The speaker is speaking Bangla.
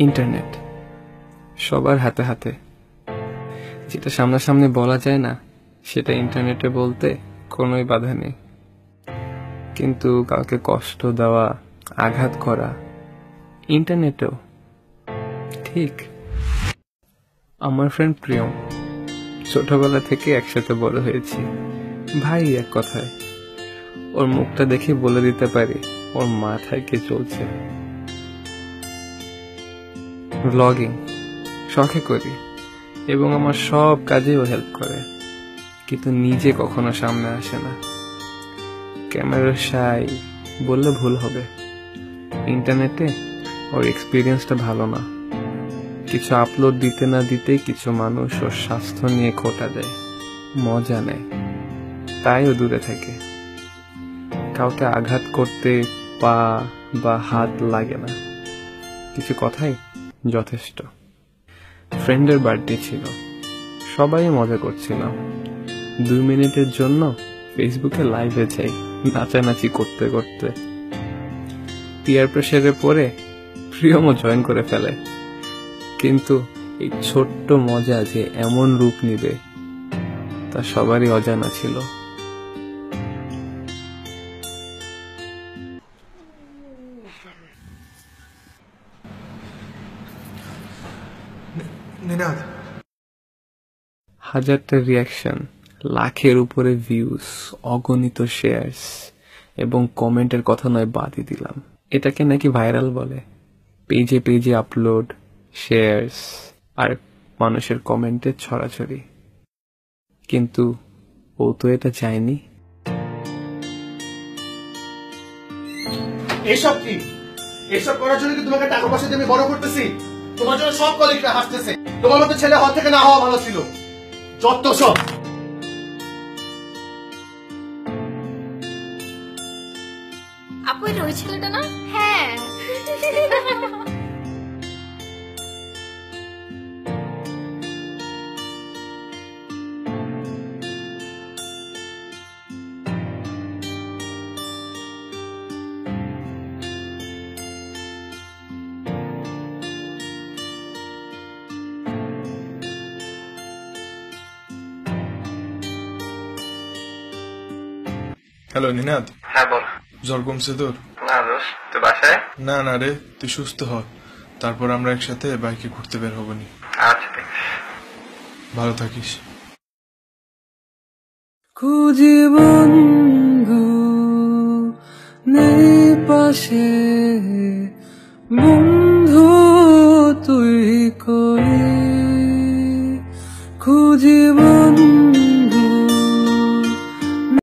ইন্টারনেট সবার হাতে হাতে। যেটা সামনাসামনি বলা যায় না সেটা ইন্টারনেটে বলতে কোনোই বাধা নেই, কিন্তু কাউকে কষ্ট দেওয়া, আঘাত করা ইন্টারনেটেও ঠিক। আমার ফ্রেন্ড প্রিয়ম, ছোটবেলা থেকে একসাথে বড় হয়েছি, ভাই এক কথায়। ওর মুখটা দেখে বলে দিতে পারি ওর মাথায় কে চলছে। ব্লগিং শখে করি এবং আমার সব কাজেও হেল্প করে, কিন্তু নিজে কখনো সামনে আসে না। ক্যামেরা শাই বললে ভুল হবে। ইন্টারনেটে ওর এক্সপিরিয়েন্সটা ভালো না। কিছু আপলোড দিতে না দিতেই কিছু মানুষ ওর স্বাস্থ্য নিয়ে খোঁটা দেয়, মজা নেয়, তাই ও দূরে থাকে। কাউকে আঘাত করতে পা বা হাত লাগে না, কিছু কথাই যথেষ্ট। ফ্রেন্ডের বার্থডে ছিল, সবাই মজা করছিল। 2 মিনিটের জন্য ফেসবুকে লাইভে যাই নাচানাচি করতে করতে। পিয়ার প্রেসারে পড়ে প্রিয়মও জয়েন করে ফেলে, কিন্তু এই ছোট্ট মজা যে এমন রূপ নিবে তা সবারই অজানা ছিল। হাজারটা রিয়াকশন, লাখের উপরে ভিউজ, অগণিত শেয়ারস এবং কমেন্টের কথা নয় বাদই দিলাম। এটাকে নাকি ভাইরাল বলে। পেজে পেজে আপলোড, শেয়ারস আর মানুষের কমেন্টের ছড়াছড়ি, কিন্তু ও তো এটা চায়নি। এসব কি? এসব করার জন্য কি তোমাকে টাকা পয়সা দিয়ে আমি বড় করতেছি? তোমার জন্য সব কলিগরা হাসতেছে। তোমার মতো ছেলে হওয়া থেকে না হওয়া ভালো ছিল। যত সব। আপু এটা ওই ছেলেটা না? হ্যাঁ। হ্যালো নিনাদ। হ্যাঁ বল। জ্বর কমছে তোর? না দোষ, তুই বাসায়? না না রে, তুই সুস্থ হ, তারপর আমরা একসাথে বাইকে ঘুরতে বের হবনি। আচ্ছা, ভালো থাকিস। খুঁজি বন্ধু নেই পাশে, বন্ধু তুই কই, খুঁজি বন্ধু